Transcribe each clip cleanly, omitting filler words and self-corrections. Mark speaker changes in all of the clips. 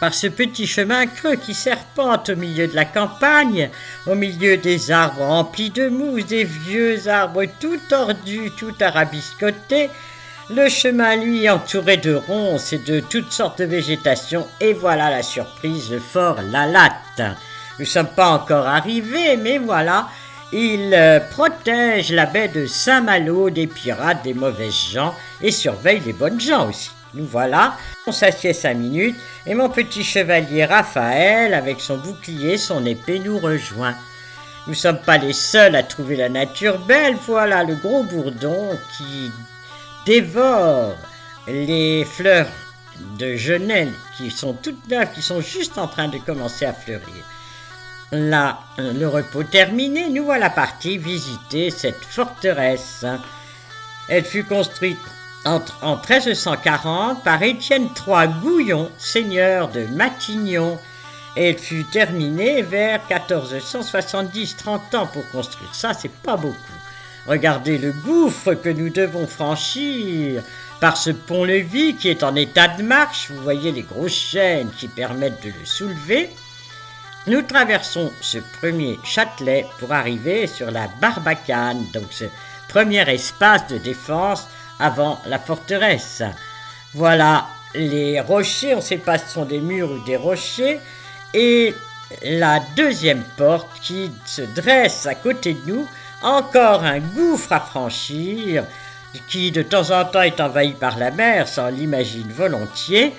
Speaker 1: par ce petit chemin creux qui serpente au milieu de la campagne, au milieu des arbres remplis de mousse, des vieux arbres tout tordus, tout arabiscotés. Le chemin, lui, entouré de ronces et de toutes sortes de végétation, et voilà la surprise, le fort La Latte. Nous ne sommes pas encore arrivés, mais voilà, il protège la baie de Saint-Malo des pirates, des mauvaises gens, et surveille les bonnes gens aussi. Nous voilà, on s'assied 5 minutes, et mon petit chevalier Raphaël, avec son bouclier, son épée, nous rejoint. Nous ne sommes pas les seuls à trouver la nature belle, voilà le gros bourdon qui dévore les fleurs de genêt qui sont toutes neuves, qui sont juste en train de commencer à fleurir. Là, le repos terminé, nous voilà partis visiter cette forteresse. Elle fut construite en 1340 par Étienne III Gouillon, seigneur de Matignon. Elle fut terminée vers 1470, 30 ans pour construire ça, c'est pas beaucoup. Regardez le gouffre que nous devons franchir par ce pont-levis qui est en état de marche. Vous voyez les grosses chaînes qui permettent de le soulever. Nous traversons ce premier châtelet pour arriver sur la Barbacane, donc ce premier espace de défense avant la forteresse. Voilà les rochers, on ne sait pas si ce sont des murs ou des rochers, et la deuxième porte qui se dresse à côté de nous, encore un gouffre à franchir, qui de temps en temps est envahi par la mer, ça on l'imagine volontiers,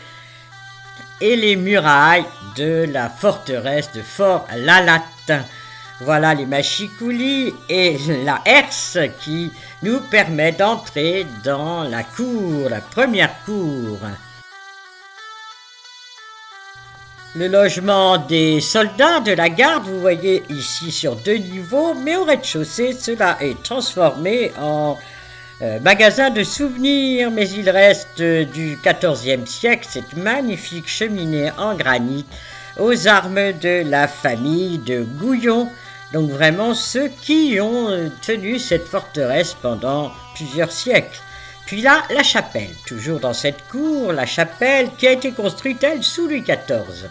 Speaker 1: et les murailles de la forteresse de Fort La Latte. Voilà les machicoulis et la herse qui nous permet d'entrer dans la cour, la première cour. Le logement des soldats de la garde, vous voyez ici sur 2 niveaux, mais au rez-de-chaussée, cela est transformé en magasin de souvenirs, mais il reste du XIVe siècle cette magnifique cheminée en granit aux armes de la famille de Gouillon. Donc vraiment ceux qui ont tenu cette forteresse pendant plusieurs siècles. Puis là, la chapelle, toujours dans cette cour, la chapelle qui a été construite, elle, sous Louis XIV.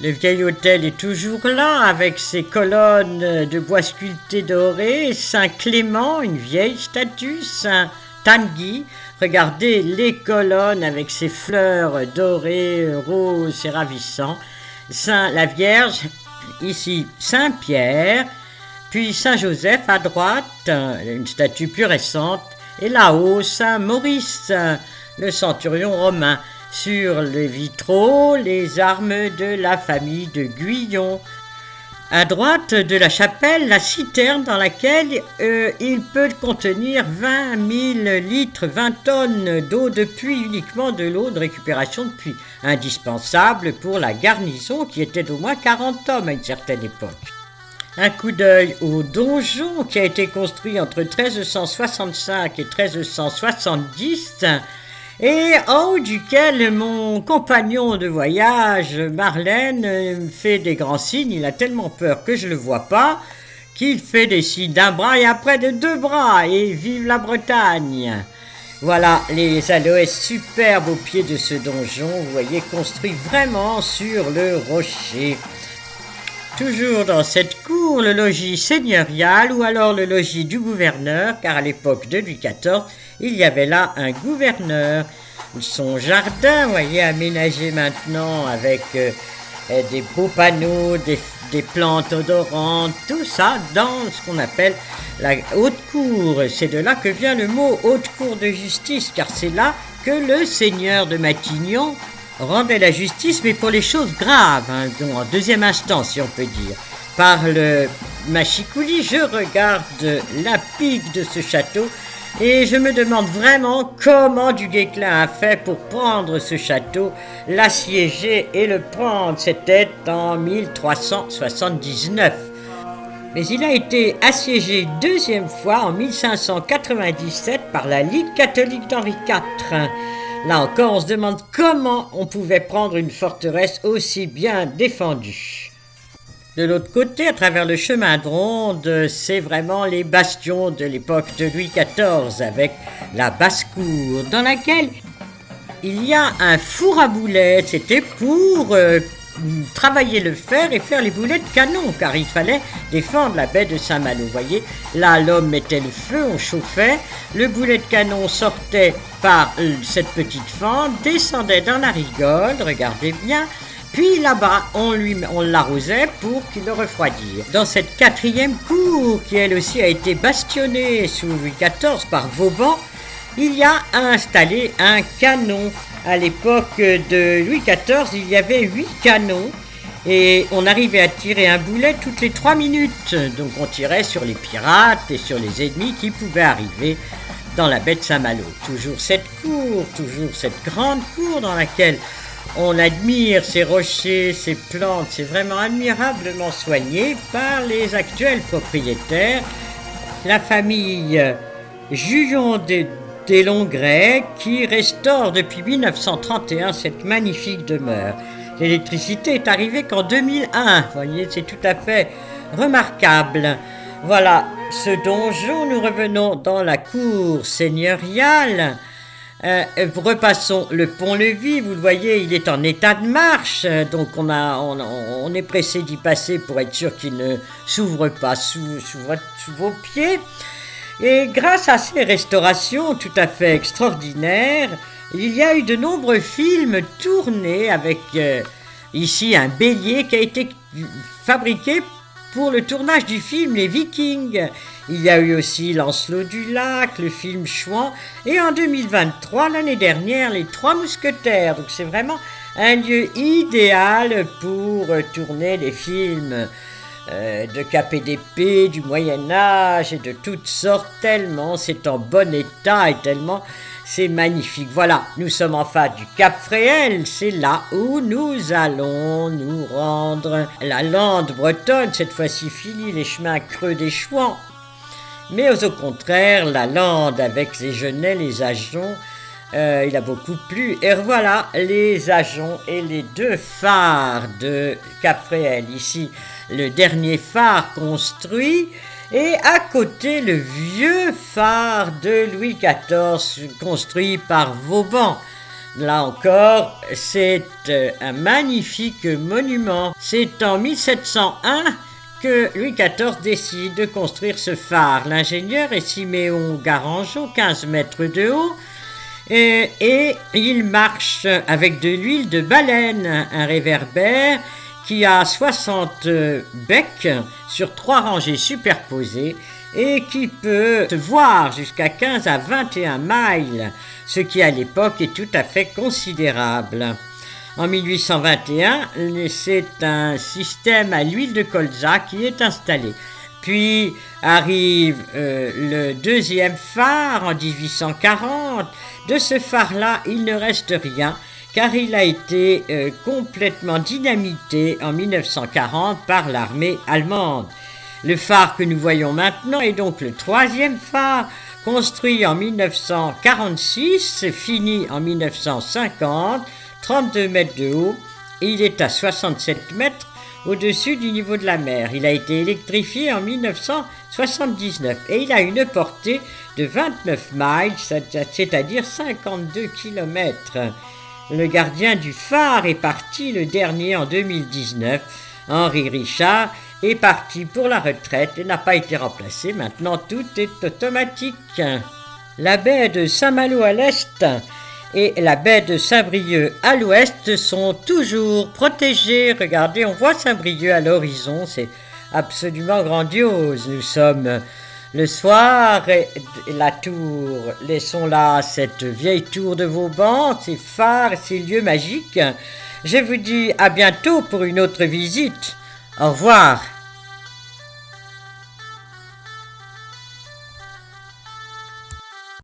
Speaker 1: Le vieil hôtel est toujours là, avec ses colonnes de bois sculpté doré, Saint Clément, une vieille statue, Saint Tanguy. Regardez les colonnes avec ses fleurs dorées, roses, c'est ravissant. Saint la Vierge, ici Saint Pierre, puis Saint Joseph à droite, une statue plus récente, et là-haut Saint Maurice, le centurion romain. Sur les vitraux, les armes de la famille de Gouillon. À droite de la chapelle, la citerne dans laquelle il peut contenir 20 000 litres, 20 tonnes d'eau de puits, uniquement de l'eau de récupération de puits, indispensable pour la garnison qui était d'au moins 40 hommes à une certaine époque. Un coup d'œil au donjon qui a été construit entre 1365 et 1370 et en haut duquel mon compagnon de voyage, Marlène, fait des grands signes. Il a tellement peur que je ne le vois pas qu'il fait des signes d'un bras et après de 2 bras, et vive la Bretagne. Voilà les aloès superbes au pied de ce donjon, vous voyez, construit vraiment sur le rocher. Toujours dans cette cour, le logis seigneurial ou alors le logis du gouverneur, car à l'époque de Louis XIV, il y avait là un gouverneur. Son jardin, vous voyez, aménagé maintenant avec des beaux panneaux, des plantes odorantes, tout ça dans ce qu'on appelle la haute cour. C'est de là que vient le mot haute cour de justice, car c'est là que le seigneur de Matignon rendait la justice, mais pour les choses graves, donc en deuxième instance, si on peut dire. Par le machicoulis, je regarde la pique de ce château et je me demande vraiment comment du Guesclin a fait pour prendre ce château, l'assiéger et le prendre. C'était en 1379. Mais il a été assiégé une 2e fois en 1597 par la Ligue catholique d'Henri IV. Là encore, on se demande comment on pouvait prendre une forteresse aussi bien défendue. De l'autre côté, à travers le chemin de ronde, c'est vraiment les bastions de l'époque de Louis XIV avec la basse-cour dans laquelle il y a un four à boulettes. C'était pour travailler le fer et faire les boulets de canon, car il fallait défendre la baie de Saint-Malo. Vous voyez, là, l'homme mettait le feu, on chauffait, le boulet de canon sortait par cette petite fente, descendait dans la rigole, regardez bien, puis là-bas, on l'arrosait pour qu'il le refroidisse. Dans cette 4e cour, qui elle aussi a été bastionnée sous Louis XIV par Vauban, il y a installé un canon. À l'époque de Louis XIV, il y avait 8 canons et on arrivait à tirer un boulet toutes les 3 minutes. Donc on tirait sur les pirates et sur les ennemis qui pouvaient arriver dans la baie de Saint-Malo. Toujours cette cour, toujours cette grande cour dans laquelle on admire ces rochers, ces plantes. C'est vraiment admirablement soigné par les actuels propriétaires. La famille Juillon des Longrets qui restaure depuis 1931 cette magnifique demeure. L'électricité est arrivée qu'en 2001. Vous voyez, c'est tout à fait remarquable. Voilà ce donjon. Nous revenons dans la cour seigneuriale. Repassons le pont-levis, vous le voyez, il est en état de marche, donc on est pressé d'y passer pour être sûr qu'il ne s'ouvre pas sous vos pieds. Et grâce à ces restaurations tout à fait extraordinaires, il y a eu de nombreux films tournés avec ici un bélier qui a été fabriqué pour le tournage du film Les Vikings. Il y a eu aussi Lancelot du Lac, le film Chouan, et en 2023, l'année dernière, Les Trois Mousquetaires. Donc c'est vraiment un lieu idéal pour tourner des films de cap et d'épée, du Moyen-Âge et de toutes sortes, tellement c'est en bon état et tellement c'est magnifique. Voilà, nous sommes en face du Cap Fréhel, c'est là où nous allons nous rendre. La lande bretonne, cette fois-ci fini les chemins creux des Chouans. Mais au contraire, la lande avec les genêts, les ajoncs, il a beaucoup plu. Et voilà les ajoncs et les 2 phares de Cap Fréhel. Ici, le dernier phare construit. Et à côté, le vieux phare de Louis XIV, construit par Vauban. Là encore, c'est un magnifique monument. C'est en 1701 que Louis XIV décide de construire ce phare. L'ingénieur est Siméon Garangeau, 15 mètres de haut, et il marche avec de l'huile de baleine, un réverbère qui a 60 becs sur 3 rangées superposées et qui peut se voir jusqu'à 15 à 21 miles, ce qui à l'époque est tout à fait considérable. En 1821, c'est un système à l'huile de colza qui est installé. Puis arrive le 2e phare en 1840. De ce phare-là, il ne reste rien, car il a été complètement dynamité en 1940 par l'armée allemande. Le phare que nous voyons maintenant est donc le 3e phare, construit en 1946, fini en 1950, 32 mètres de haut, et il est à 67 mètres au-dessus du niveau de la mer. Il a été électrifié en 1979 et il a une portée de 29 miles, c'est-à-dire 52 kilomètres. Le gardien du phare est parti, le dernier en 2019. Henri Richard est parti pour la retraite et n'a pas été remplacé. Maintenant, tout est automatique. La baie de Saint-Malo à l'est et la baie de Saint-Brieuc à l'ouest sont toujours protégées. Regardez, on voit Saint-Brieuc à l'horizon, c'est absolument grandiose. Nous sommes le soir et la tour, laissons là cette vieille tour de Vauban, ces phares, ces lieux magiques. Je vous dis à bientôt pour une autre visite. Au revoir.